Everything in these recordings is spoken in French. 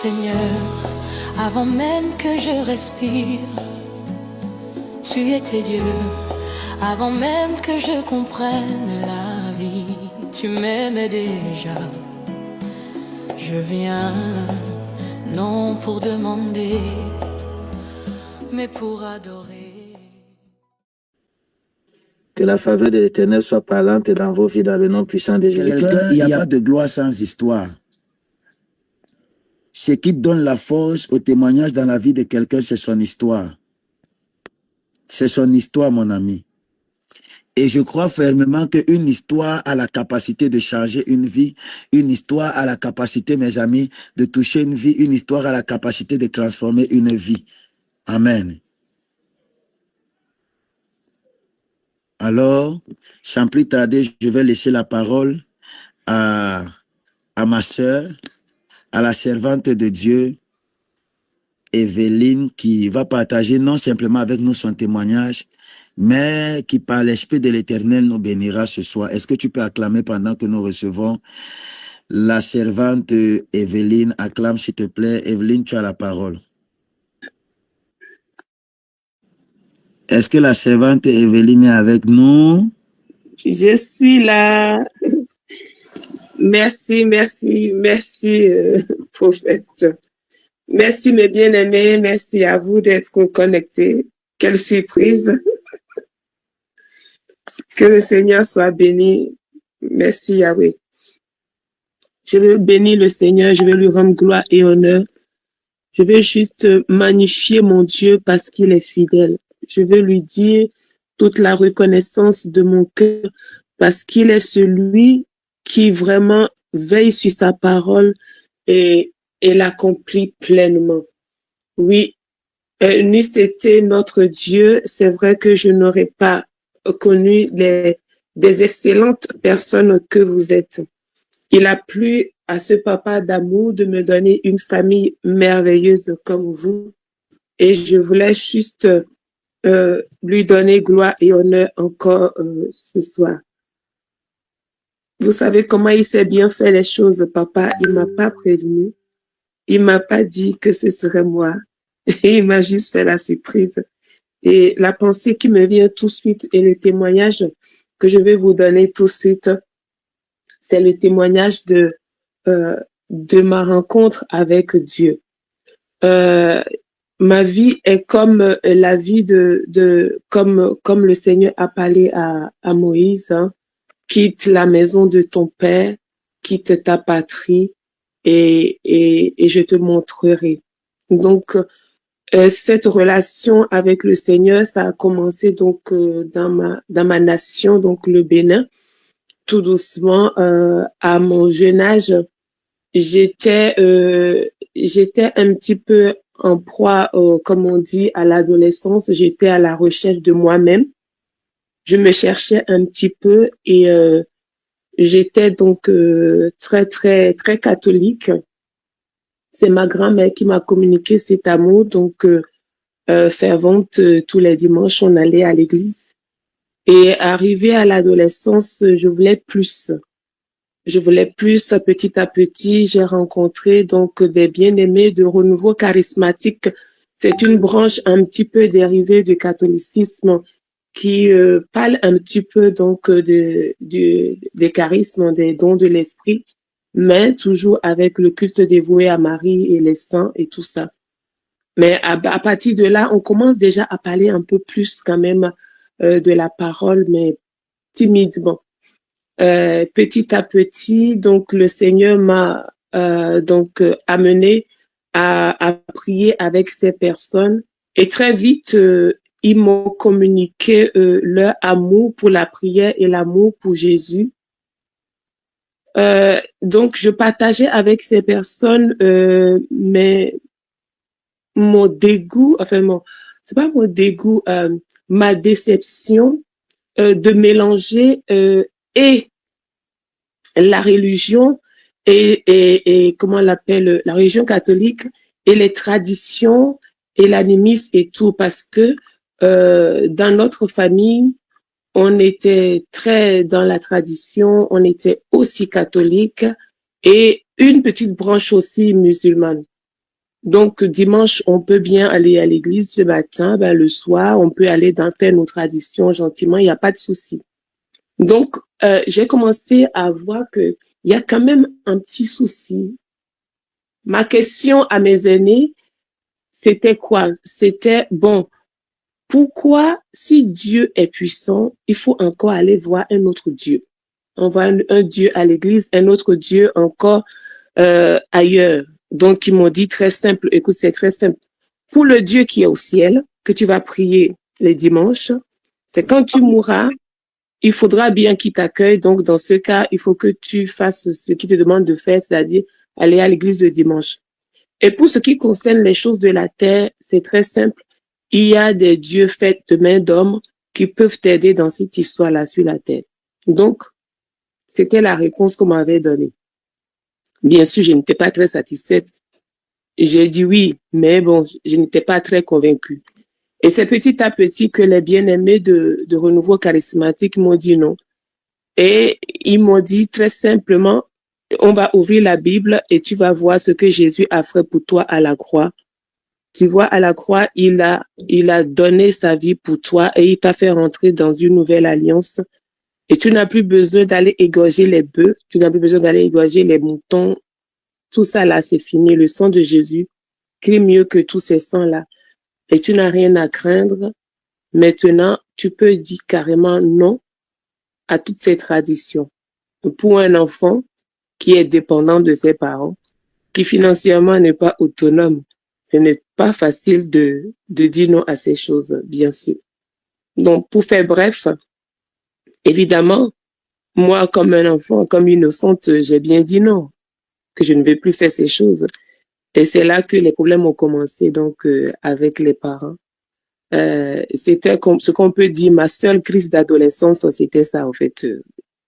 Seigneur, avant même que je respire. Tu étais Dieu, avant même que je comprenne la vie. Tu m'aimais déjà. Je viens, non pour demander, mais pour adorer. Que la faveur de l'Éternel soit parlante dans vos vies dans le nom puissant de Jésus-Christ. Il n'y a pas de gloire sans histoire. Ce qui donne la force au témoignage dans la vie de quelqu'un, c'est son histoire. C'est son histoire, mon ami. Et je crois fermement qu'une histoire a la capacité de changer une vie. Une histoire a la capacité, mes amis, de toucher une vie. Une histoire a la capacité de transformer une vie. Amen. Alors, sans plus tarder, je vais laisser la parole à ma sœur, à la servante de Dieu, Evelyne, qui va partager non simplement avec nous son témoignage, mais qui par l'Esprit de l'Éternel nous bénira ce soir. Est-ce que tu peux acclamer pendant que nous recevons la servante Evelyne? Acclame s'il te plaît. Evelyne, tu as la parole. Est-ce que la servante Evelyne est avec nous? Je suis là. Merci, prophète. Merci, mes bien-aimés. Merci à vous d'être connectés. Quelle surprise. Que le Seigneur soit béni. Merci, Yahweh. Je veux bénir le Seigneur. Je veux lui rendre gloire et honneur. Je veux juste magnifier mon Dieu parce qu'il est fidèle. Je veux lui dire toute la reconnaissance de mon cœur parce qu'il est celui qui vraiment veille sur sa parole et l'accomplit pleinement. Oui, n'eût été notre Dieu, c'est vrai que je n'aurais pas connu des excellentes personnes que vous êtes. Il a plu à ce papa d'amour de me donner une famille merveilleuse comme vous et je voulais juste lui donner gloire et honneur encore ce soir. Vous savez comment il s'est bien fait les choses, papa. Il m'a pas prévenu. Il m'a pas dit que ce serait moi. Il m'a juste fait la surprise. Et la pensée qui me vient tout de suite et le témoignage que je vais vous donner tout de suite, c'est le témoignage de ma rencontre avec Dieu. Ma vie est comme la vie comme le Seigneur a parlé à Moïse, hein. Quitte la maison de ton père, quitte ta patrie et je te montrerai. Donc, cette relation avec le Seigneur, ça a commencé donc dans ma nation, donc le Bénin. Tout doucement, à mon jeune âge, j'étais un petit peu en proie, comme on dit, à l'adolescence. J'étais à la recherche de moi-même. Je me cherchais un petit peu et j'étais donc très catholique. C'est ma grand-mère qui m'a communiqué cet amour, donc fervente tous les dimanches, on allait à l'église. Et arrivé à l'adolescence, je voulais plus. Petit à petit, j'ai rencontré donc des bien-aimés de renouveau charismatique. C'est une branche un petit peu dérivée du catholicisme qui parle un petit peu donc des charismes, des dons de l'esprit, mais toujours avec le culte dévoué à Marie et les saints et tout ça. Mais à partir de là, on commence déjà à parler un peu plus quand même de la parole, mais timidement. Petit à petit, donc le Seigneur m'a amené à prier avec ces personnes et très vite ils m'ont communiqué leur amour pour la prière et l'amour pour Jésus. Donc je partageais avec ces personnes mais mon dégoût, c'est pas mon dégoût, ma déception de mélanger et la religion et comment on l'appelle, la religion catholique et les traditions et l'animisme et tout, parce que dans notre famille, on était très dans la tradition, on était aussi catholique et une petite branche aussi musulmane. Donc, dimanche, on peut bien aller à l'église le matin, ben, le soir, on peut aller faire nos traditions gentiment, il n'y a pas de souci. Donc, j'ai commencé à voir que il y a quand même un petit souci. Ma question à mes aînés, c'était quoi? C'était, bon, pourquoi, si Dieu est puissant, il faut encore aller voir un autre Dieu? On voit un Dieu à l'église, un autre Dieu encore ailleurs. Donc, ils m'ont dit très simple, écoute, c'est très simple. Pour le Dieu qui est au ciel, que tu vas prier les dimanches, c'est quand tu mourras, il faudra bien qu'il t'accueille. Donc, dans ce cas, il faut que tu fasses ce qu'il te demande de faire, c'est-à-dire aller à l'église le dimanche. Et pour ce qui concerne les choses de la terre, c'est très simple. Il y a des dieux faits de main d'homme qui peuvent t'aider dans cette histoire-là sur la terre. Donc, c'était la réponse qu'on m'avait donnée. Bien sûr, je n'étais pas très satisfaite. J'ai dit oui, mais bon, je n'étais pas très convaincue. Et c'est petit à petit que les bien-aimés de Renouveau Charismatique m'ont dit non. Et ils m'ont dit très simplement, on va ouvrir la Bible et tu vas voir ce que Jésus a fait pour toi à la croix. Tu vois, à la croix, il a donné sa vie pour toi et il t'a fait rentrer dans une nouvelle alliance. Et tu n'as plus besoin d'aller égorger les bœufs, tu n'as plus besoin d'aller égorger les moutons. Tout ça là, c'est fini. Le sang de Jésus crie mieux que tous ces sangs-là. Et tu n'as rien à craindre. Maintenant, tu peux dire carrément non à toutes ces traditions. Pour un enfant qui est dépendant de ses parents, qui financièrement n'est pas autonome, ce n'est pas facile de dire non à ces choses, bien sûr. Donc, pour faire bref, évidemment, moi, comme un enfant, comme innocente, j'ai bien dit non, que je ne vais plus faire ces choses. Et c'est là que les problèmes ont commencé, donc, avec les parents. C'était comme ce qu'on peut dire, ma seule crise d'adolescence, c'était ça, en fait.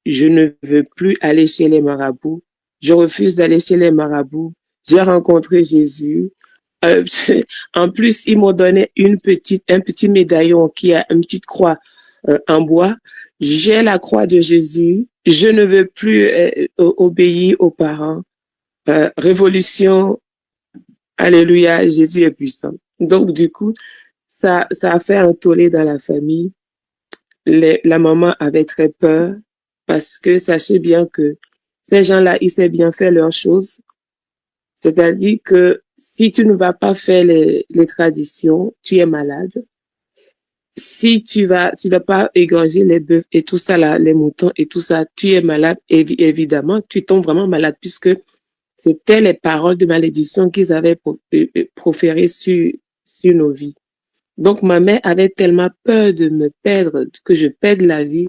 Je ne veux plus aller chez les marabouts. Je refuse d'aller chez les marabouts. J'ai rencontré Jésus. En plus, ils m'ont donné un petit médaillon qui a une petite croix en bois. J'ai la croix de Jésus. Je ne veux plus obéir aux parents. Révolution. Alléluia, Jésus est puissant. Donc, du coup, ça a fait un tollé dans la famille. La maman avait très peur parce que sachez bien que ces gens-là, ils savent bien faire leurs choses. C'est-à-dire que si tu ne vas pas faire les traditions, tu es malade. Si tu vas pas égorger les bœufs et tout ça là, les moutons et tout ça, tu es malade. Évidemment, tu tombes vraiment malade puisque c'était les paroles de malédiction qu'ils avaient proférées sur nos vies. Donc, ma mère avait tellement peur de me perdre, que je perde la vie,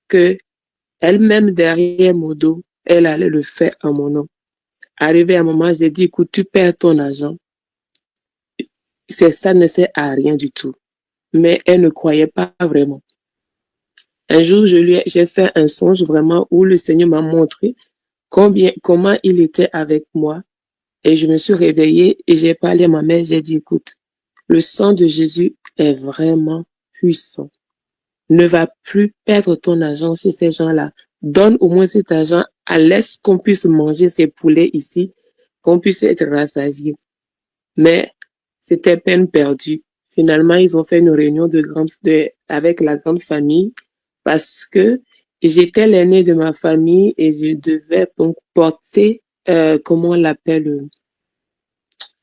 que elle-même derrière mon dos, elle allait le faire en mon nom. Arrivé à un moment, j'ai dit, écoute, tu perds ton argent. Ça ne sert à rien du tout. Mais elle ne croyait pas vraiment. Un jour, j'ai fait un songe vraiment où le Seigneur m'a montré comment il était avec moi. Et je me suis réveillée et j'ai parlé à ma mère, j'ai dit, écoute, le sang de Jésus est vraiment puissant. Ne va plus perdre ton argent chez ces gens-là. Donne au moins cet argent, laisse qu'on puisse manger ces poulets ici, qu'on puisse être rassasié. Mais c'était peine perdue. Finalement, ils ont fait une réunion avec la grande famille parce que j'étais l'aîné de ma famille et je devais donc porter, comment on l'appelle,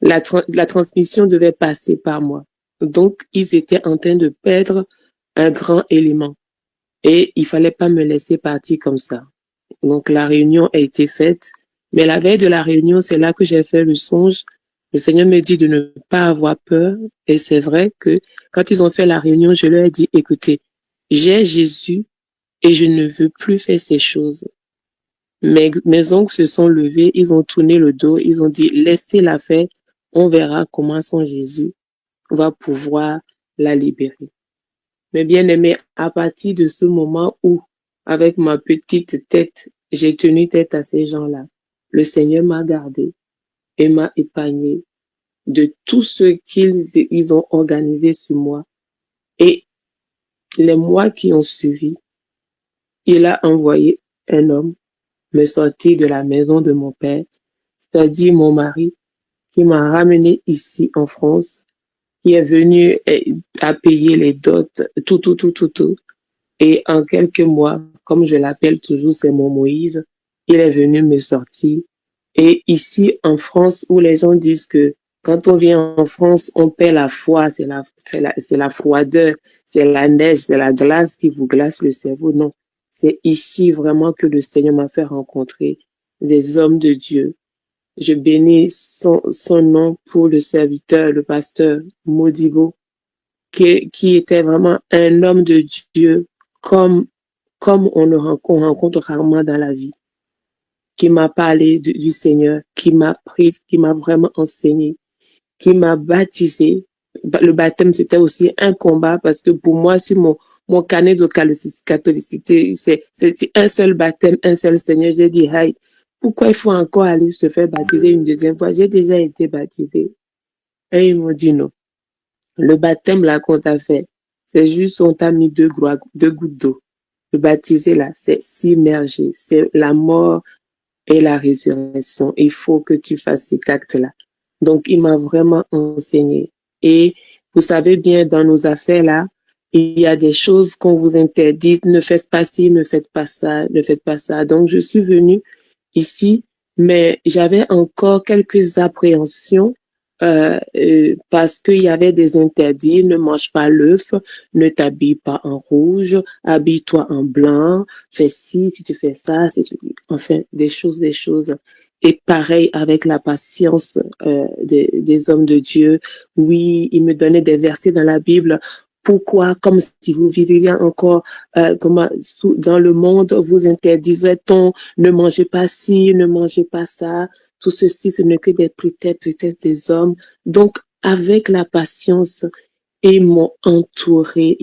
la transmission devait passer par moi. Donc, ils étaient en train de perdre un grand élément et il fallait pas me laisser partir comme ça. Donc, la réunion a été faite, mais la veille de la réunion, c'est là que j'ai fait le songe. Le Seigneur me dit de ne pas avoir peur et c'est vrai que quand ils ont fait la réunion, je leur ai dit, écoutez, j'ai Jésus et je ne veux plus faire ces choses. Mes oncles se sont levés, ils ont tourné le dos, ils ont dit, laissez-la faire, on verra comment son Jésus va pouvoir la libérer. Mais bien aimé, à partir de ce moment où, avec ma petite tête, j'ai tenu tête à ces gens-là, le Seigneur m'a gardé et m'a épargné de tout ce qu'ils ont organisé sur moi. Et les mois qui ont suivi, il a envoyé un homme me sortir de la maison de mon père, c'est-à-dire mon mari, qui m'a ramené ici en France, qui est venu à payer les dots, tout. Et en quelques mois, comme je l'appelle toujours, c'est mon Moïse, il est venu me sortir. Et ici en France, où les gens disent que quand on vient en France, on perd la foi, c'est la froideur, c'est la neige, c'est la glace qui vous glace le cerveau. Non, c'est ici vraiment que le Seigneur m'a fait rencontrer des hommes de Dieu. Je bénis son nom pour le serviteur, le pasteur Modibo, qui était vraiment un homme de Dieu comme on rencontre rarement dans la vie, qui m'a parlé du Seigneur, qui m'a vraiment enseigné, qui m'a baptisé. Le baptême, c'était aussi un combat parce que pour moi, sur mon carnet de catholicité, c'est un seul baptême, un seul Seigneur. J'ai dit, hey, pourquoi il faut encore aller se faire baptiser une deuxième fois? J'ai déjà été baptisé. Et ils m'ont dit non. Le baptême là qu'on t'a fait, c'est juste on t'a mis deux gouttes d'eau. Le baptisé là, c'est s'immerger, c'est la mort et la résurrection. Il faut que tu fasses ces actes-là. Donc, il m'a vraiment enseigné. Et vous savez bien, dans nos affaires là, il y a des choses qu'on vous interdit. Ne faites pas ci, ne faites pas ça, ne faites pas ça. Donc, je suis venue ici, mais j'avais encore quelques appréhensions parce qu'il y avait des interdits. Ne mange pas l'œuf, ne t'habille pas en rouge, habille-toi en blanc, fais ci, si tu fais ça, enfin, des choses. Et pareil avec la patience des hommes de Dieu. Oui, il me donnait des versets dans la Bible. Pourquoi, comme si vous viviez encore dans le monde, vous interdisait-on, ne mangez pas ci, ne mangez pas ça. Tout ceci, ce n'est que des prétextes des hommes. Donc, avec la patience, ils m'ont entouré.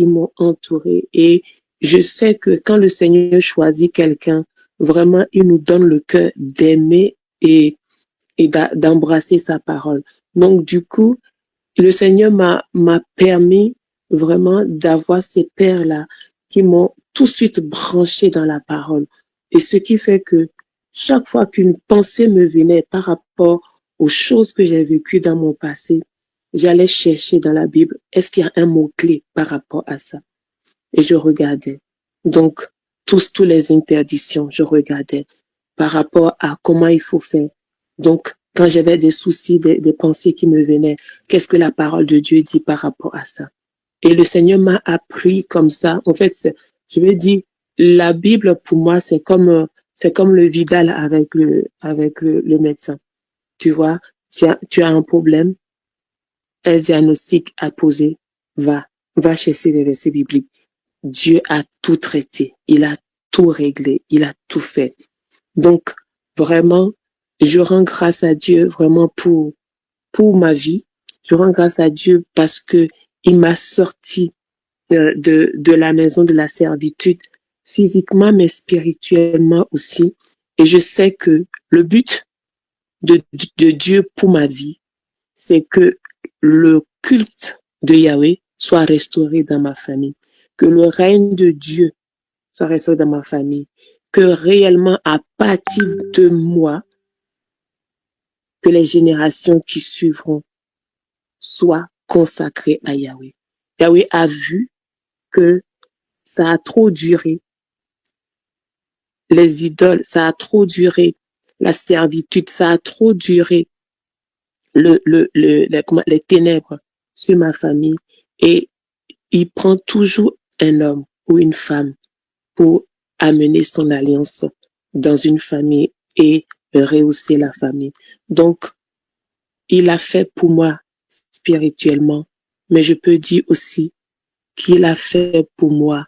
Et je sais que quand le Seigneur choisit quelqu'un, vraiment, il nous donne le cœur d'aimer et d'embrasser sa parole. Donc, du coup, le Seigneur m'a permis vraiment d'avoir ces pères-là qui m'ont tout de suite branché dans la parole. Et ce qui fait que chaque fois qu'une pensée me venait par rapport aux choses que j'ai vécues dans mon passé, j'allais chercher dans la Bible, est-ce qu'il y a un mot-clé par rapport à ça? Et je regardais. Donc, tous les interdictions, je regardais par rapport à comment il faut faire. Donc, quand j'avais des soucis, des pensées qui me venaient, qu'est-ce que la parole de Dieu dit par rapport à ça? Et le Seigneur m'a appris comme ça. En fait, je veux dire, la Bible, pour moi, c'est comme le Vidal avec le médecin. Tu vois, tu as un problème, un diagnostic à poser, va chercher les versets bibliques. Dieu a tout traité, il a tout réglé, il a tout fait. Donc, vraiment, je rends grâce à Dieu vraiment pour ma vie. Je rends grâce à Dieu parce que il m'a sorti de la maison de la servitude, physiquement mais spirituellement aussi. Et je sais que le but de Dieu pour ma vie, c'est que le culte de Yahweh soit restauré dans ma famille, que le règne de Dieu soit restauré dans ma famille, que réellement à partir de moi, que les générations qui suivront soient consacrées à Yahweh. Yahweh a vu que ça a trop duré. Les idoles, ça a trop duré. La servitude, ça a trop duré. Les ténèbres sur ma famille. Et il prend toujours un homme ou une femme pour amener son alliance dans une famille et rehausser la famille. Donc, il a fait pour moi spirituellement, mais je peux dire aussi qu'il a fait pour moi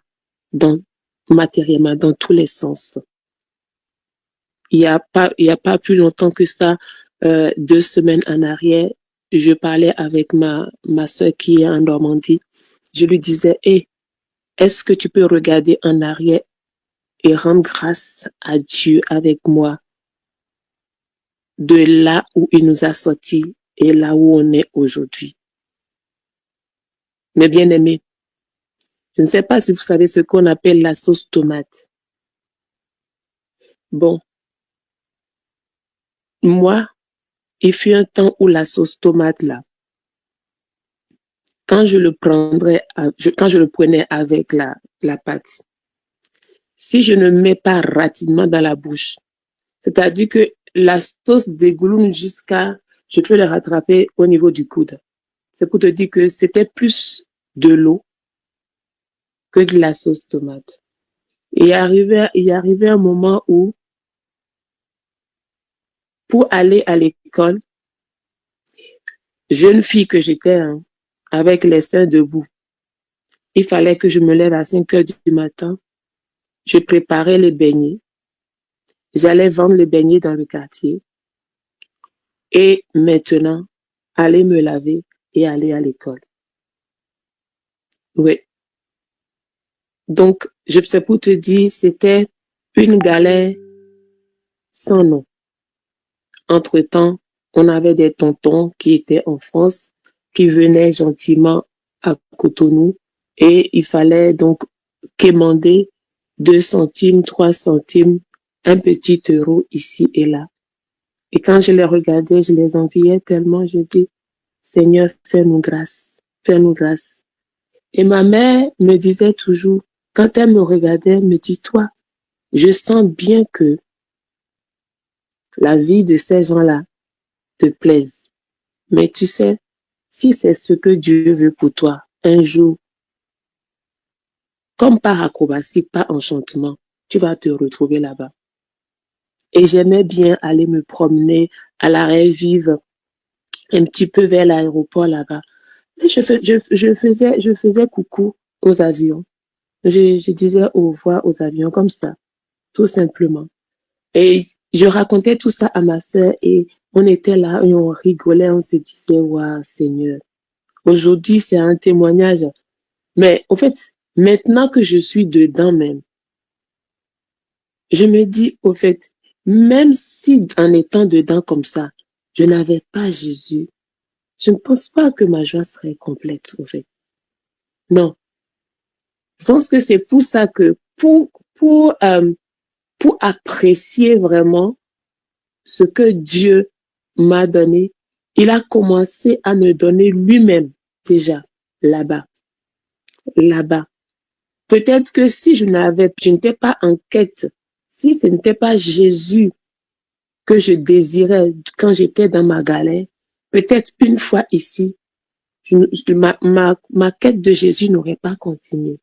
matériellement, dans tous les sens. Il y a pas plus longtemps que ça, 2 semaines en arrière, je parlais avec ma soeur qui est en Normandie. Je lui disais, est-ce que tu peux regarder en arrière et rendre grâce à Dieu avec moi de là où il nous a sortis et là où on est aujourd'hui. Mes bien-aimés, je ne sais pas si vous savez ce qu'on appelle la sauce tomate. Bon, moi, il fut un temps où la sauce tomate là, quand je le prenais avec la pâte, si je ne mets pas rapidement dans la bouche, c'est-à-dire que la sauce dégouline jusqu'à, je peux le rattraper au niveau du coude. C'est pour te dire que c'était plus de l'eau que de la sauce tomate. Et il y arrivait un moment où, pour aller à l'école, jeune fille que j'étais, hein, avec les seins debout, il fallait que je me lève à 5 heures du matin. Je préparais les beignets. J'allais vendre les beignets dans le quartier. Et maintenant, aller me laver et aller à l'école. Oui. Donc, c'est pour te dire, c'était une galère sans nom. Entre-temps, on avait des tontons qui étaient en France, qui venaient gentiment à Cotonou, et il fallait donc quémander 2 centimes, 3 centimes, un petit euro ici et là. Et quand je les regardais, je les enviais tellement, je dis, Seigneur, fais-nous grâce, fais-nous grâce. Et ma mère me disait toujours, quand elle me regardait, elle me dit, toi, je sens bien que la vie de ces gens-là te plaise. Mais tu sais, si c'est ce que Dieu veut pour toi, un jour, comme par acrobatie, par enchantement, tu vas te retrouver là-bas. Et j'aimais bien aller me promener à l'arrêt vive, un petit peu vers l'aéroport là-bas. Je faisais coucou aux avions. Je disais au revoir aux avions comme ça, tout simplement. Et je racontais tout ça à ma sœur et on était là et on rigolait, on se disait, waouh, Seigneur. Aujourd'hui, c'est un témoignage. Mais en fait, maintenant que je suis dedans même, je me dis, au fait, même si en étant dedans comme ça, je n'avais pas Jésus, je ne pense pas que ma joie serait complète, au fait. Non. Je pense que c'est pour ça que pour apprécier vraiment ce que Dieu m'a donné, il a commencé à me donner lui-même déjà là-bas. Là-bas. Peut-être que si je n'étais pas en quête, si ce n'était pas Jésus que je désirais quand j'étais dans ma galère, peut-être une fois ici, ma quête de Jésus n'aurait pas continué.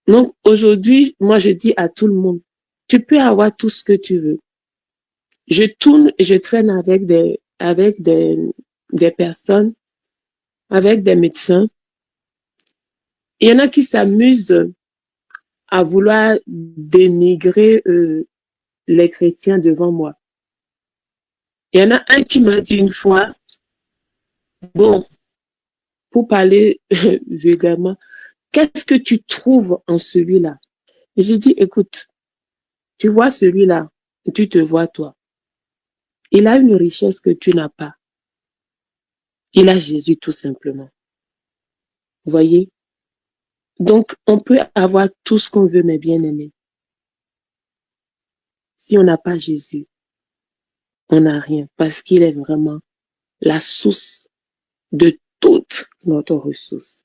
Donc aujourd'hui, moi je dis à tout le monde, tu peux avoir tout ce que tu veux. Je tourne et je traîne avec des personnes, avec des médecins. Il y en a qui s'amusent à vouloir dénigrer les chrétiens devant moi. Il y en a un qui m'a dit une fois, bon, pour parler vulgairement, qu'est-ce que tu trouves en celui-là? Et j'ai dit, écoute, tu vois celui-là, tu te vois toi. Il a une richesse que tu n'as pas. Il a Jésus tout simplement. Vous voyez? Donc, on peut avoir tout ce qu'on veut, mes bien-aimés. Si on n'a pas Jésus, on n'a rien, parce qu'il est vraiment la source de toute notre ressource.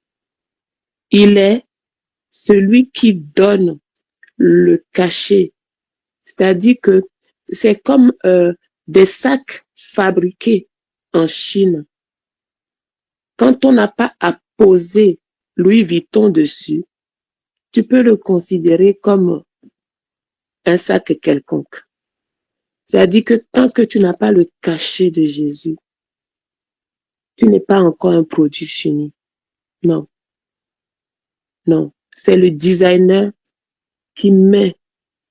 Il est celui qui donne le cachet. C'est-à-dire que c'est comme des sacs fabriqués en Chine. Quand on n'a pas à poser Louis Vuitton dessus, tu peux le considérer comme un sac quelconque. C'est-à-dire que tant que tu n'as pas le cachet de Jésus, tu n'es pas encore un produit fini. Non. Non. C'est le designer qui met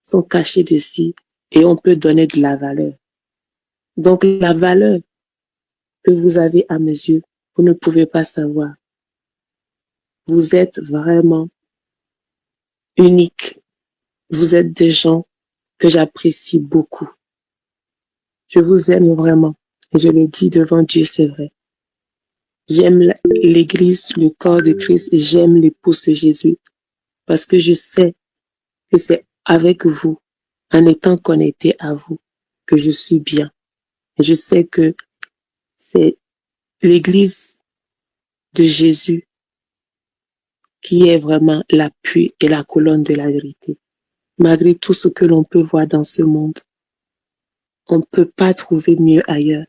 son cachet dessus et on peut donner de la valeur. Donc, la valeur que vous avez à mes yeux, vous ne pouvez pas savoir. Vous êtes vraiment unique. Vous êtes des gens que j'apprécie beaucoup. Je vous aime vraiment. Et je le dis devant Dieu, c'est vrai. J'aime l'Église, le corps de Christ. J'aime l'épouse de Jésus. Parce que je sais que c'est avec vous, en étant connecté à vous, que je suis bien. Et je sais que c'est l'Église de Jésus qui est vraiment l'appui et la colonne de la vérité. Malgré tout ce que l'on peut voir dans ce monde, on ne peut pas trouver mieux ailleurs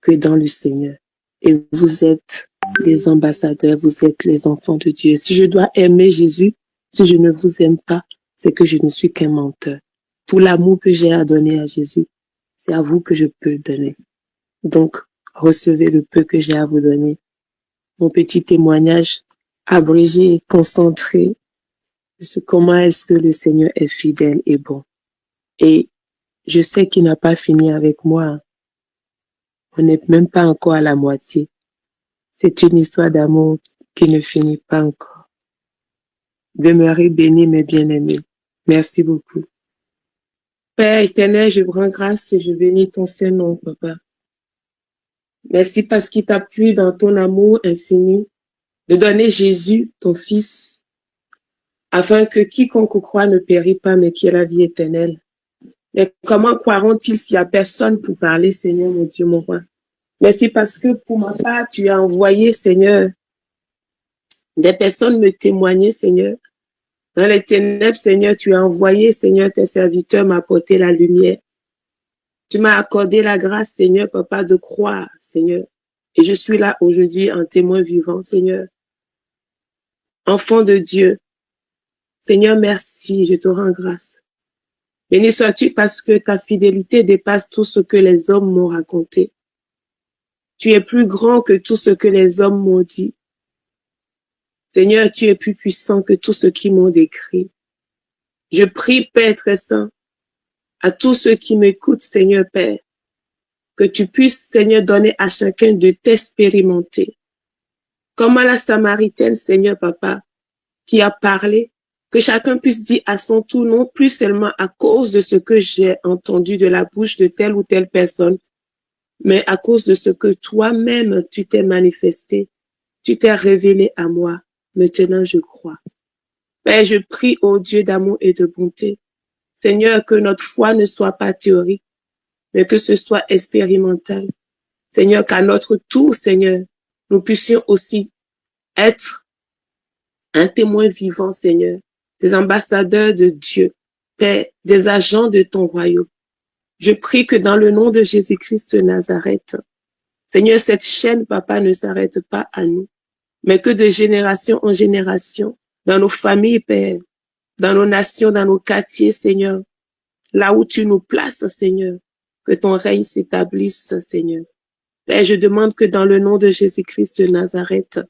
que dans le Seigneur. Et vous êtes les ambassadeurs, vous êtes les enfants de Dieu. Si je dois aimer Jésus, si je ne vous aime pas, c'est que je ne suis qu'un menteur. Tout l'amour que j'ai à donner à Jésus, c'est à vous que je peux le donner. Donc, recevez le peu que j'ai à vous donner. Mon petit témoignage abrégé et concentré sur comment est-ce que le Seigneur est fidèle et bon. Et je sais qu'il n'a pas fini avec moi. On n'est même pas encore à la moitié. C'est une histoire d'amour qui ne finit pas encore. Demeurez bénis, mes bien-aimés. Merci beaucoup. Père éternel, je rends grâce et je bénis ton Saint-Nom, Papa. Merci parce qu'il t'a plu dans ton amour infini de donner Jésus, ton Fils, afin que quiconque croit ne périsse pas, mais qu'il ait la vie éternelle. Mais comment croiront-ils s'il n'y a personne pour parler, Seigneur, mon Dieu, mon roi? Merci parce que pour ma part, tu as envoyé, Seigneur, des personnes me témoigner, Seigneur. Dans les ténèbres, Seigneur, tu as envoyé, Seigneur, tes serviteurs m'apporter la lumière. Tu m'as accordé la grâce, Seigneur, Papa, de croire, Seigneur. Et je suis là aujourd'hui en témoin vivant, Seigneur. Enfant de Dieu, Seigneur, merci, je te rends grâce. Béni sois-tu parce que ta fidélité dépasse tout ce que les hommes m'ont raconté. Tu es plus grand que tout ce que les hommes m'ont dit. Seigneur, tu es plus puissant que tout ce qu'ils m'ont décrit. Je prie, Père très saint, à tous ceux qui m'écoutent, Seigneur Père, que tu puisses, Seigneur, donner à chacun de t'expérimenter. Comme à la Samaritaine, Seigneur Papa, qui a parlé, que chacun puisse dire à son tour, non plus seulement à cause de ce que j'ai entendu de la bouche de telle ou telle personne, mais à cause de ce que toi-même tu t'es manifesté, tu t'es révélé à moi. Maintenant, je crois. Père, je prie au Dieu d'amour et de bonté, Seigneur, que notre foi ne soit pas théorique, mais que ce soit expérimental. Seigneur, qu'à notre tour, Seigneur, nous puissions aussi être un témoin vivant, Seigneur, des ambassadeurs de Dieu, Père, des agents de ton royaume. Je prie que dans le nom de Jésus-Christ de Nazareth, Seigneur, cette chaîne, Papa, ne s'arrête pas à nous, mais que de génération en génération, dans nos familles, Père, dans nos nations, dans nos quartiers, Seigneur, là où tu nous places, Seigneur, que ton règne s'établisse, Seigneur. Père, je demande que dans le nom de Jésus-Christ de Nazareth,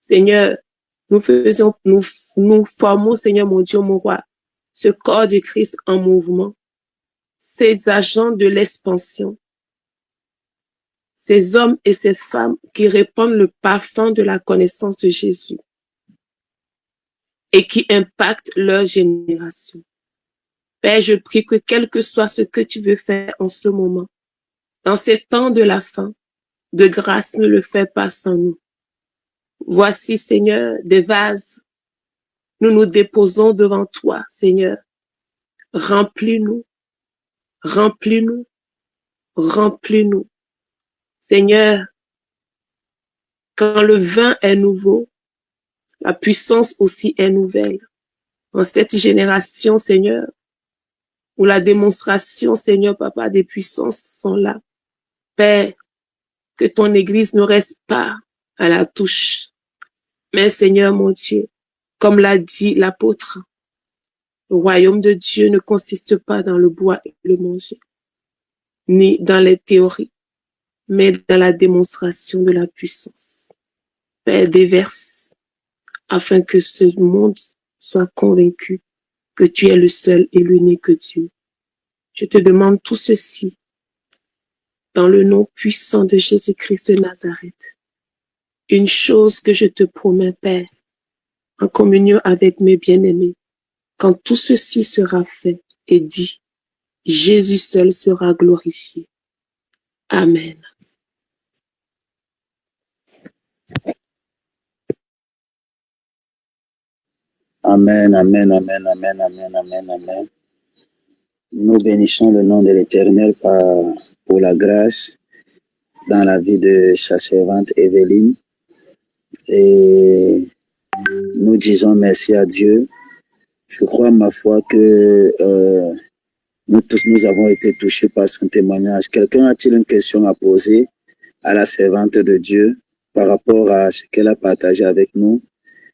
Seigneur, nous formons, Seigneur mon Dieu, mon roi, ce corps de Christ en mouvement, ces agents de l'expansion, ces hommes et ces femmes qui répandent le parfum de la connaissance de Jésus et qui impactent leur génération. Père, je prie que quel que soit ce que tu veux faire en ce moment, dans ces temps de la fin, de grâce, ne le fais pas sans nous. Voici, Seigneur, des vases. Nous nous déposons devant toi, Seigneur. Remplis-nous, remplis-nous, remplis-nous. Seigneur, quand le vin est nouveau, la puissance aussi est nouvelle. Dans cette génération, Seigneur, où la démonstration, Seigneur, Papa, des puissances sont là. Père, que ton Église ne reste pas à la touche. Mais Seigneur, mon Dieu, comme l'a dit l'apôtre, le royaume de Dieu ne consiste pas dans le bois et le manger, ni dans les théories, mais dans la démonstration de la puissance. Père, déverse, afin que ce monde soit convaincu que tu es le seul et l'unique Dieu. Je te demande tout ceci dans le nom puissant de Jésus-Christ de Nazareth. Une chose que je te promets, Père, en communion avec mes bien-aimés, quand tout ceci sera fait et dit, Jésus seul sera glorifié. Amen. Amen, amen, amen, amen, amen, amen, amen. Nous bénissons le nom de l'Éternel pour la grâce dans la vie de sa servante Evelyne. Et nous disons merci à Dieu. Je crois, ma foi, que nous tous, nous avons été touchés par son témoignage. Quelqu'un a-t-il une question à poser à la servante de Dieu par rapport à ce qu'elle a partagé avec nous?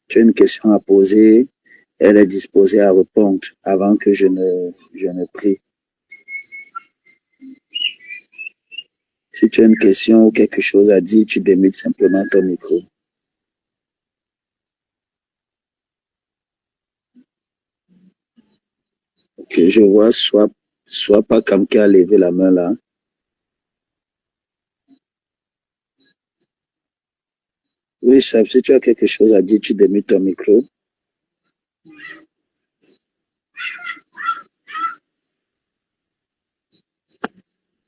Tu as une question à poser, elle est disposée à répondre avant que je ne prie. Si tu as une question ou quelque chose à dire, tu démutes simplement ton micro. Ok, je vois soit pas comme qui a levé la main là. Oui, Chab, si tu as quelque chose à dire, tu démutes ton micro.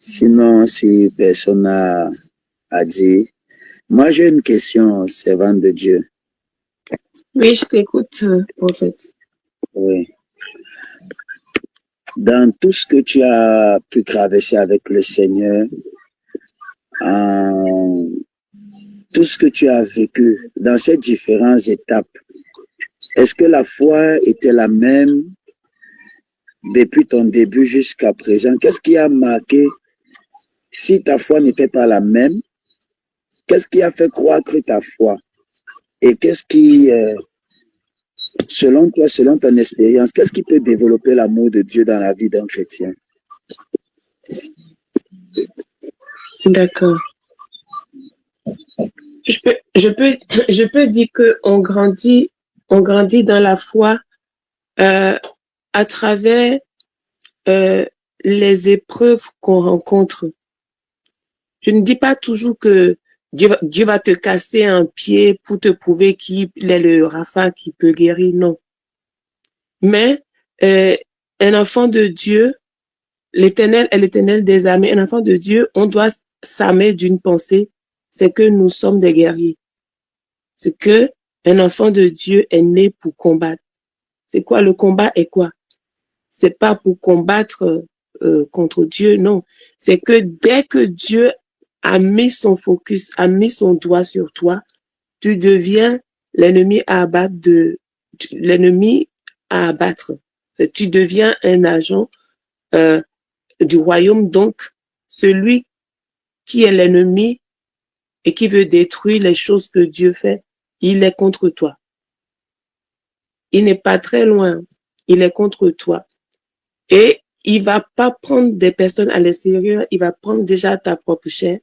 Sinon, si personne n'a à dire, moi j'ai une question, servante de Dieu. Oui, je t'écoute, prophète. Oui. Dans tout ce que tu as pu traverser avec le Seigneur, tout ce que tu as vécu dans ces différentes étapes, est-ce que la foi était la même depuis ton début jusqu'à présent? Qu'est-ce qui a marqué? Si ta foi n'était pas la même, qu'est-ce qui a fait croître ta foi? Et qu'est-ce qui, selon toi, selon ton expérience, qu'est-ce qui peut développer l'amour de Dieu dans la vie d'un chrétien? D'accord. Je peux dire qu'on grandit dans la foi à travers les épreuves qu'on rencontre. Je ne dis pas toujours que Dieu va te casser un pied pour te prouver qu'il est le Rapha qui peut guérir, non. Mais un enfant de Dieu, l'Éternel est l'Éternel des armées, un enfant de Dieu, on doit s'armer d'une pensée, c'est que nous sommes des guerriers. C'est que un enfant de Dieu est né pour combattre. C'est quoi le combat est quoi? C'est pas pour combattre contre Dieu, non. C'est que dès que Dieu a mis son focus, a mis son doigt sur toi, tu deviens l'ennemi à abattre Tu deviens un agent du royaume. Donc, celui qui est l'ennemi et qui veut détruire les choses que Dieu fait, il est contre toi. Il n'est pas très loin. Il est contre toi. Et il va pas prendre des personnes à l'extérieur, il va prendre déjà ta propre chair.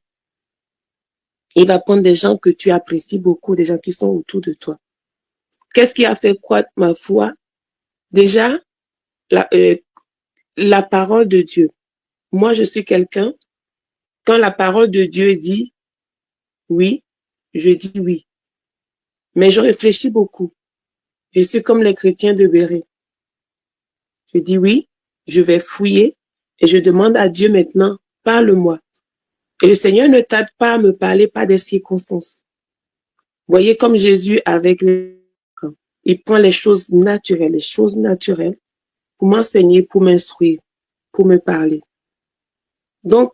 Il va prendre des gens que tu apprécies beaucoup, des gens qui sont autour de toi. Qu'est-ce qui a fait croître ma foi? Déjà, la parole de Dieu. Moi, je suis quelqu'un, quand la parole de Dieu dit oui, je dis oui. Mais je réfléchis beaucoup. Je suis comme les chrétiens de Béret. Je dis oui, je vais fouiller et je demande à Dieu maintenant, parle-moi. Et le Seigneur ne tarde pas à me parler par des circonstances. Voyez comme Jésus avec il prend les choses naturelles pour m'enseigner, pour m'instruire, pour me parler. Donc,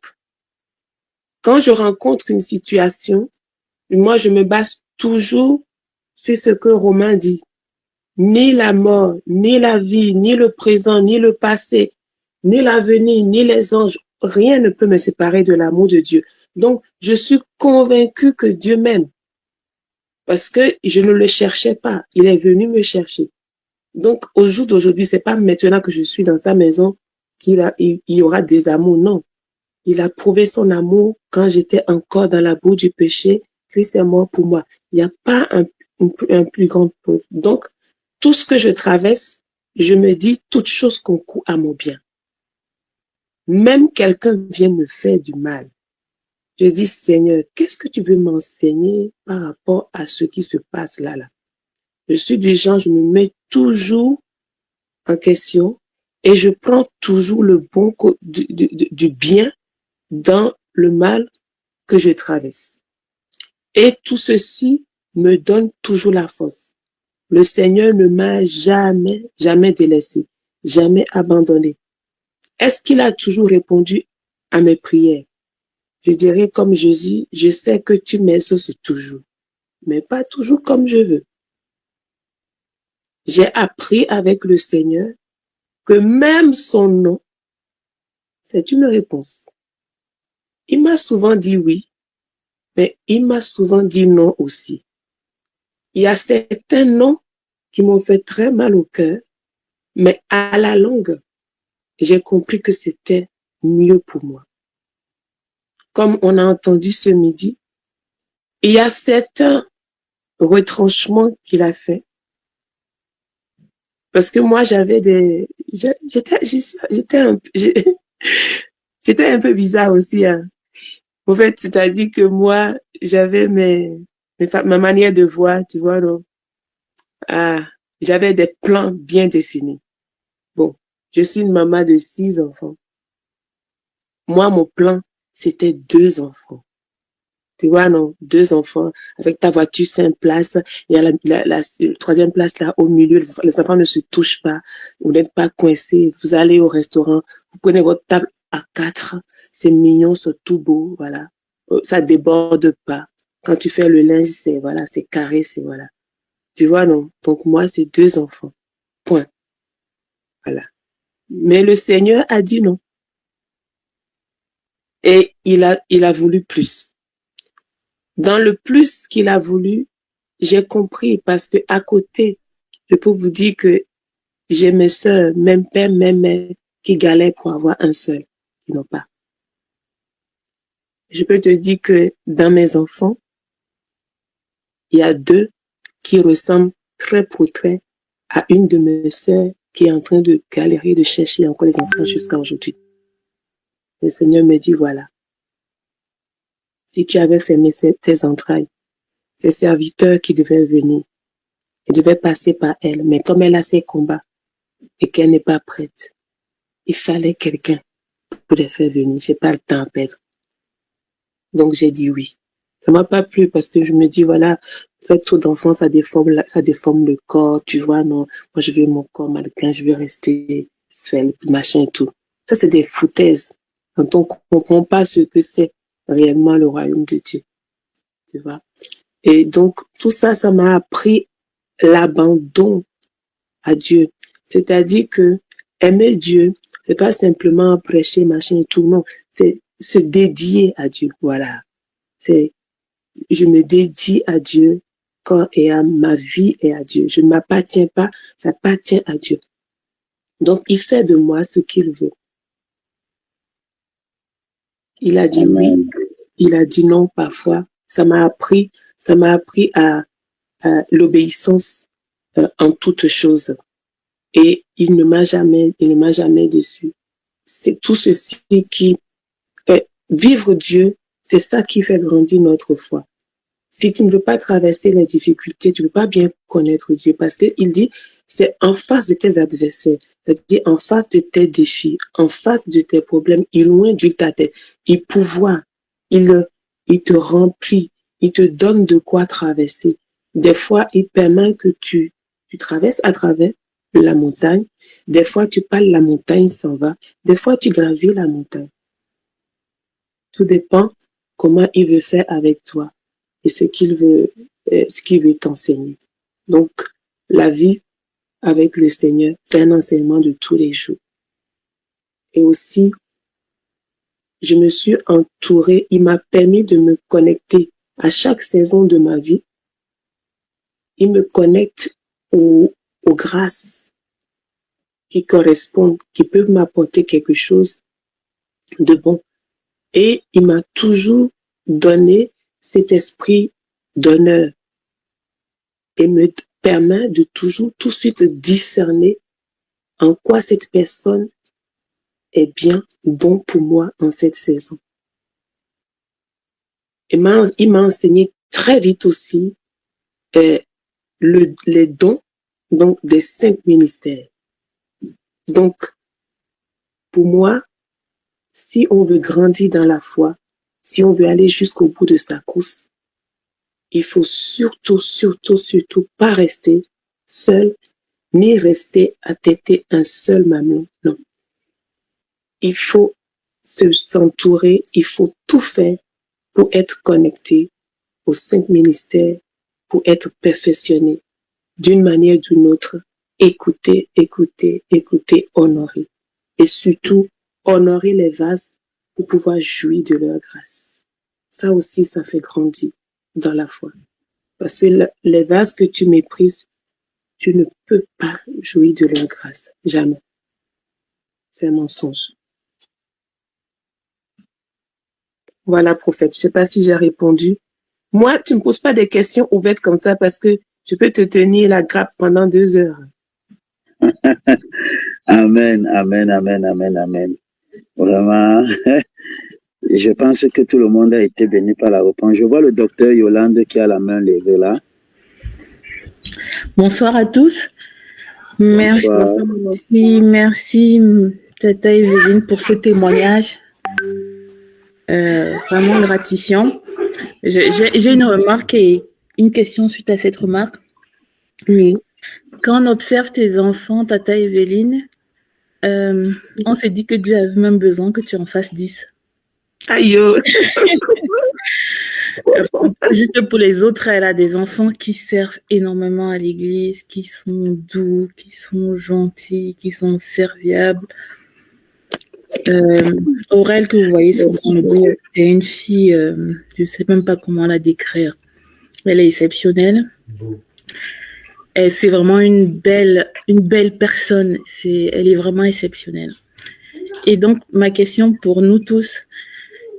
quand je rencontre une situation, moi je me base toujours sur ce que Romain dit. Ni la mort, ni la vie, ni le présent, ni le passé, ni l'avenir, ni les anges, rien ne peut me séparer de l'amour de Dieu. Donc, je suis convaincue que Dieu m'aime. Parce que je ne le cherchais pas. Il est venu me chercher. Donc, au jour d'aujourd'hui, c'est pas maintenant que je suis dans sa maison qu'il y aura des amours. Non. Il a prouvé son amour quand j'étais encore dans la boue du péché. Christ est mort pour moi. Il n'y a pas un plus grand preuve. Donc, tout ce que je traverse, je me dis toute chose concourt à mon bien. Même quelqu'un vient me faire du mal. Je dis, Seigneur, qu'est-ce que tu veux m'enseigner par rapport à ce qui se passe là? Je suis du genre, je me mets toujours en question et je prends toujours le bon du bien dans le mal que je traverse. Et tout ceci me donne toujours la force. Le Seigneur ne m'a jamais délaissé, jamais abandonné. Est-ce qu'il a toujours répondu à mes prières? Je dirais comme Jésus, je sais que tu m'exauces toujours, mais pas toujours comme je veux. J'ai appris avec le Seigneur que même son nom, c'est une réponse. Il m'a souvent dit oui, mais il m'a souvent dit non aussi. Il y a certains noms qui m'ont fait très mal au cœur, mais à la longue, j'ai compris que c'était mieux pour moi. Comme on a entendu ce midi, il y a certains retranchements qu'il a fait. Parce que moi, j'étais un peu bizarre aussi, hein. En fait, c'est-à-dire que moi, j'avais ma manière de voir, tu vois, non? Ah, j'avais des plans bien définis. Bon, je suis une maman de 6 enfants. Moi, mon plan, c'était 2 enfants. Tu vois, non, 2 enfants, avec ta voiture 5 places, il y a la 3e place là au milieu, les enfants ne se touchent pas, vous n'êtes pas coincés, vous allez au restaurant, vous prenez votre table à 4, c'est mignon, c'est tout beau, voilà. Ça déborde pas. Quand tu fais le linge, c'est carré, voilà. Tu vois, non? Donc moi, c'est 2 enfants. Point. Voilà. Mais le Seigneur a dit non. Et il a voulu plus. Dans le plus qu'il a voulu, j'ai compris parce que à côté, je peux vous dire que j'ai mes sœurs, même père, même mère, qui galèrent pour avoir un seul, qui n'ont pas. Je peux te dire que dans mes enfants, il y a 2 qui ressemblent très pour trait à une de mes sœurs qui est en train de galérer, de chercher encore les enfants jusqu'à aujourd'hui. Le Seigneur me dit, voilà, si tu avais fermé tes entrailles, ces serviteurs qui devaient venir, ils devaient passer par elle, mais comme elle a ses combats et qu'elle n'est pas prête, il fallait quelqu'un pour les faire venir. J'ai pas le temps à perdre. Donc j'ai dit oui. Ça m'a pas plu parce que je me dis, voilà, faire trop d'enfants, ça déforme le corps, tu vois, non. Moi, je veux mon corps mannequin, je veux rester svelte, machin et tout. Ça, c'est des foutaises. Quand on comprend pas ce que c'est réellement le royaume de Dieu. Tu vois. Et donc, tout ça, ça m'a appris l'abandon à Dieu. C'est-à-dire que aimer Dieu, c'est pas simplement prêcher, machin et tout, non. C'est se dédier à Dieu. Voilà. Je me dédie à Dieu corps et âme, ma vie est à Dieu. Je ne m'appartiens pas, j'appartiens à Dieu. Donc, il fait de moi ce qu'il veut. Il a dit oui, il a dit non parfois. Ça m'a appris à l'obéissance en toutes choses. Et il ne m'a jamais déçu. C'est tout ceci qui fait vivre Dieu, c'est ça qui fait grandir notre foi. Si tu ne veux pas traverser les difficultés, tu ne veux pas bien connaître Dieu parce qu'il dit, c'est en face de tes adversaires, c'est-à-dire en face de tes défis, en face de tes problèmes, il loin de ta tête, il pourvoit, il te remplit, il te donne de quoi traverser. Des fois, il permet que tu traverses à travers la montagne, des fois tu parles, la montagne s'en va, des fois tu gravis la montagne. Tout dépend comment il veut faire avec toi et ce qu'il veut t'enseigner. Donc, la vie avec le Seigneur, c'est un enseignement de tous les jours. Et aussi, je me suis entourée, il m'a permis de me connecter à chaque saison de ma vie. Il me connecte aux grâces qui correspondent, qui peuvent m'apporter quelque chose de bon. Et il m'a toujours donné cet esprit d'honneur et me permet de toujours tout de suite discerner en quoi cette personne est bien, bon pour moi en cette saison. Et il m'a enseigné très vite aussi les dons donc des 5 ministères. Donc, pour moi, si on veut grandir dans la foi, si on veut aller jusqu'au bout de sa course, il faut surtout pas rester seul, ni rester à têter un seul mamelon. Non. Il faut s'entourer, il faut tout faire pour être connecté aux 5 ministères, pour être perfectionné d'une manière ou d'une autre. Écouter, écouter, écouter, honorer. Et surtout, honorer les vases pour pouvoir jouir de leur grâce. Ça aussi, ça fait grandir dans la foi. Parce que les vases que tu méprises, tu ne peux pas jouir de leur grâce. Jamais. C'est un mensonge. Voilà, prophète. Je ne sais pas si j'ai répondu. Moi, tu ne me poses pas des questions ouvertes comme ça parce que je peux te tenir la grappe pendant 2 heures. Amen, amen, amen, amen, amen. Vraiment, je pense que tout le monde a été béni par la réponse. Je vois le docteur Yolande qui a la main levée là. Bonsoir à tous. Merci, merci Tata Evelyne pour ce témoignage. Vraiment gratifiant. J'ai une remarque et une question suite à cette remarque. Oui. Quand on observe tes enfants, Tata Evelyne, on s'est dit que Dieu avait même besoin que tu en fasses 10. Aïe. Juste pour les autres, elle a des enfants qui servent énormément à l'église, qui sont doux, qui sont gentils, qui sont serviables. Aurel, que vous voyez souvent, c'est une fille, je ne sais même pas comment la décrire. Elle est exceptionnelle. Et c'est vraiment une belle personne. Elle est vraiment exceptionnelle. Et donc, ma question pour nous tous,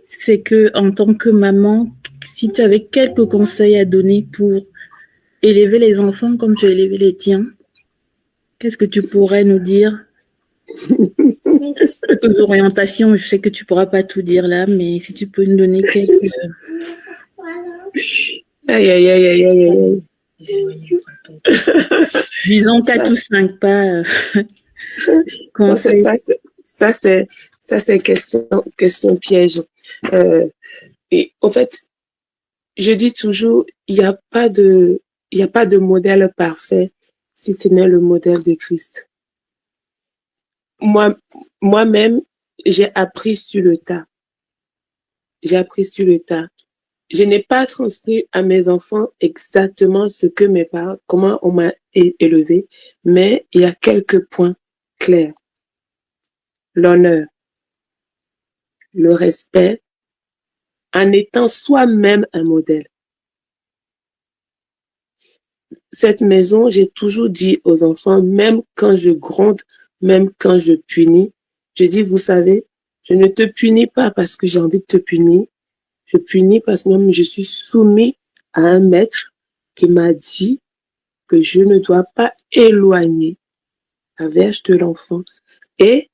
c'est que en tant que maman, si tu avais quelques conseils à donner pour élever les enfants comme tu as élevé les tiens, qu'est-ce que tu pourrais nous dire? Quelques orientations, je sais que tu pourras pas tout dire là, mais si tu peux nous donner quelques... Aïe, aïe, aïe, aïe, aïe, aïe. Disons 4 ou 5 pas. Ça, c'est question piège. Et en fait, je dis toujours, il n'y a pas de modèle parfait si ce n'est le modèle de Christ. Moi-même, j'ai appris sur le tas. Je n'ai pas transmis à mes enfants exactement ce que mes parents, comment on m'a élevé, mais il y a quelques points clairs. L'honneur, le respect, en étant soi-même un modèle. Cette maison, j'ai toujours dit aux enfants, même quand je gronde, même quand je punis, je dis, vous savez, je ne te punis pas parce que j'ai envie de te punir. Je punis parce que même je suis soumis à un maître qui m'a dit que je ne dois pas éloigner la verge de l'enfant. Et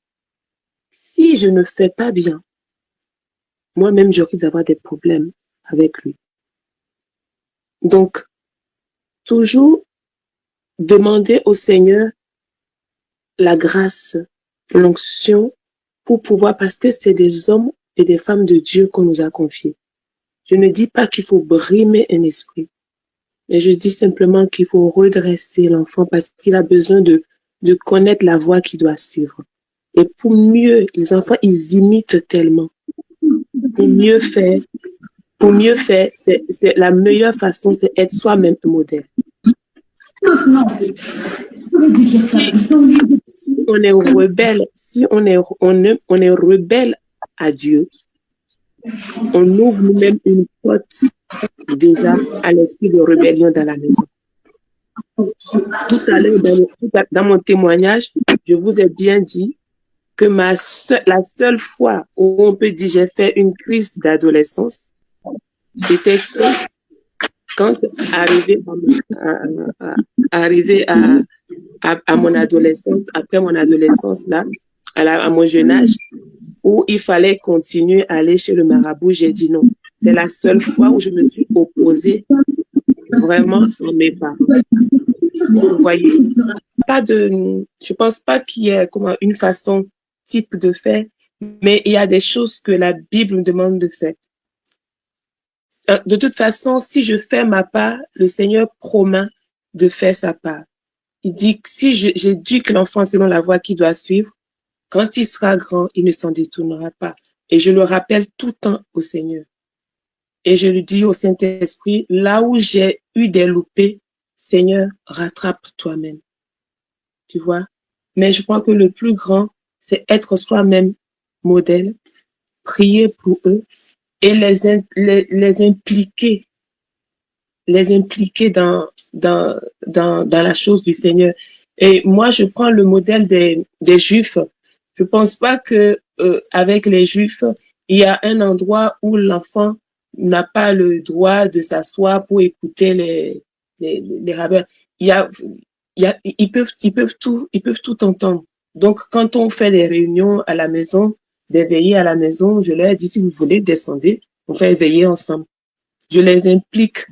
si je ne fais pas bien, moi-même, je risque d'avoir des problèmes avec lui. Donc, toujours demander au Seigneur la grâce, l'onction pour pouvoir, parce que c'est des hommes et des femmes de Dieu qu'on nous a confiés. Je ne dis pas qu'il faut brimer un esprit, mais je dis simplement qu'il faut redresser l'enfant parce qu'il a besoin de connaître la voie qu'il doit suivre. Et pour mieux, les enfants, ils imitent tellement. Pour mieux faire, c'est la meilleure façon, c'est être soi-même un modèle. Si on est rebelle, on est rebelle à Dieu, on ouvre nous-mêmes une porte déjà à l'esprit de rébellion dans la maison. Tout à l'heure, dans mon témoignage, je vous ai bien dit que la seule fois où on peut dire j'ai fait une crise d'adolescence, c'était quand arrivé à mon adolescence, après mon adolescence là, à mon jeune âge, où il fallait continuer à aller chez le marabout, j'ai dit non. C'est la seule fois où je me suis opposée vraiment à mes parents. Vous voyez, je pense pas qu'il y ait une façon type de faire, mais il y a des choses que la Bible me demande de faire. De toute façon, si je fais ma part, le Seigneur promet de faire sa part. Il dit que si j'éduque l'enfant selon la voie qu'il doit suivre, quand il sera grand, il ne s'en détournera pas. Et je le rappelle tout le temps au Seigneur. Et je lui dis au Saint-Esprit, là où j'ai eu des loupés, Seigneur, rattrape toi-même. Tu vois? Mais je crois que le plus grand, c'est être soi-même modèle, prier pour eux et les impliquer dans la chose du Seigneur. Et moi, je prends le modèle des Juifs. Je pense pas que avec les Juifs, il y a un endroit où l'enfant n'a pas le droit de s'asseoir pour écouter les rabbins. Ils peuvent tout entendre. Donc, quand on fait des réunions à la maison, des veillées à la maison, je leur dis, si vous voulez, descendez, on fait veiller ensemble. Je les implique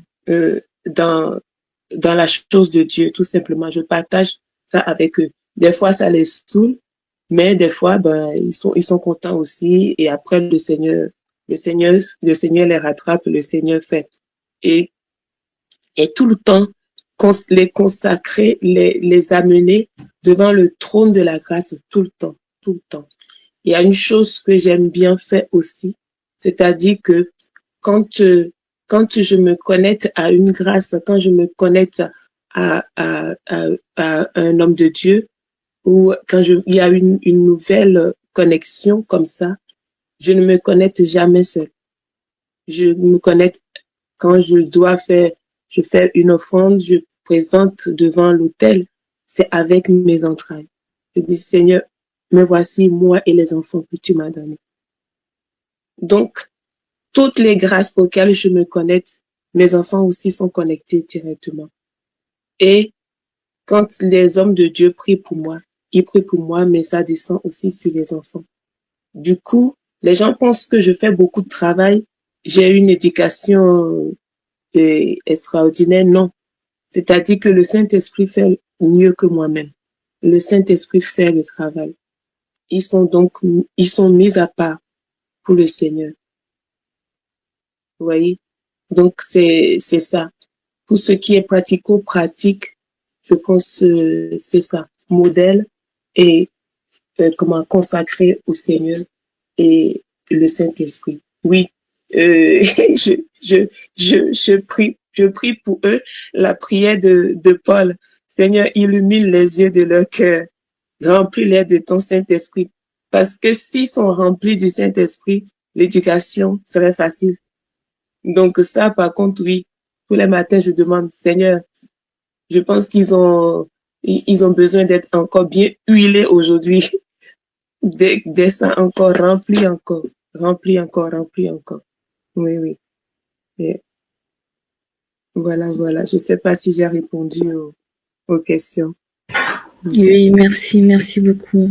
dans la chose de Dieu, tout simplement. Je partage ça avec eux. Des fois, ça les saoule, mais des fois, ils sont contents aussi. Et après, le Seigneur les rattrape, le Seigneur fait. Et tout le temps, les consacrer, les amener devant le trône de la grâce, tout le temps, tout le temps. Il y a une chose que j'aime bien faire aussi, c'est-à-dire que quand je me connecte à une grâce, quand je me connecte à un homme de Dieu, ou quand il y a une nouvelle connexion comme ça, je ne me connecte jamais seul. Je me connecte quand je fais une offrande, je présente devant l'autel, c'est avec mes entrailles. Je dis, Seigneur, me voici, moi et les enfants que tu m'as donnés. Donc, toutes les grâces auxquelles je me connecte, mes enfants aussi sont connectés directement. Et quand les hommes de Dieu prient pour moi, ils prient pour moi, mais ça descend aussi sur les enfants. Du coup, les gens pensent que je fais beaucoup de travail. J'ai une éducation extraordinaire. Non. C'est-à-dire que le Saint-Esprit fait mieux que moi-même. Le Saint-Esprit fait le travail. Ils sont mis à part pour le Seigneur. Vous voyez? Donc, c'est ça. Pour ce qui est pratico-pratique, je pense c'est ça. Modèle et comment consacrer au Seigneur et le Saint-Esprit. Oui, je prie pour eux la prière de Paul. Seigneur, illumine les yeux de leur cœur. Remplis-les de ton Saint-Esprit. Parce que s'ils sont remplis du Saint-Esprit, l'éducation serait facile. Donc ça, par contre, oui. Tous les matins, je demande, Seigneur, je pense qu'ils ont besoin d'être encore bien huilés aujourd'hui. Des seins encore remplis encore. Oui. Et voilà. Je sais pas si j'ai répondu aux questions. Oui, merci beaucoup.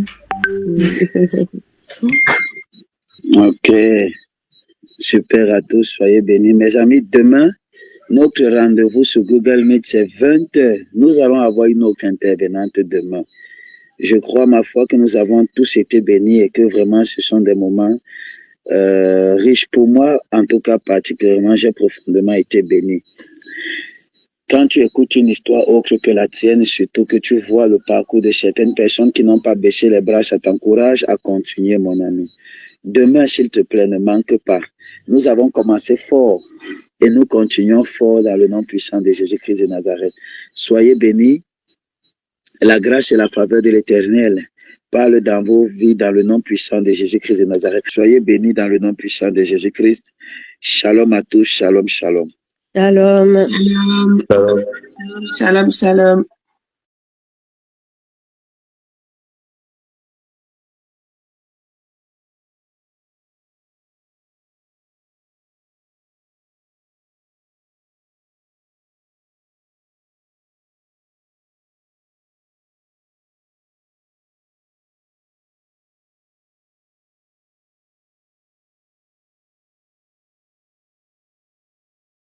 Ok, super à tous, soyez bénis. Mes amis, demain, notre rendez-vous sur Google Meet, c'est 20h. Nous allons avoir une autre intervenante demain. Je crois, ma foi, que nous avons tous été bénis et que vraiment, ce sont des moments riches pour moi. En tout cas, particulièrement, j'ai profondément été béni. Quand tu écoutes une histoire autre que la tienne, surtout que tu vois le parcours de certaines personnes qui n'ont pas baissé les bras, ça t'encourage à continuer, mon ami. Demain, s'il te plaît, ne manque pas. Nous avons commencé fort et nous continuons fort dans le nom puissant de Jésus-Christ de Nazareth. Soyez bénis. La grâce et la faveur de l'Éternel parlent dans vos vies dans le nom puissant de Jésus-Christ de Nazareth. Soyez bénis dans le nom puissant de Jésus-Christ. Shalom à tous. Shalom. Shalom. Shalom.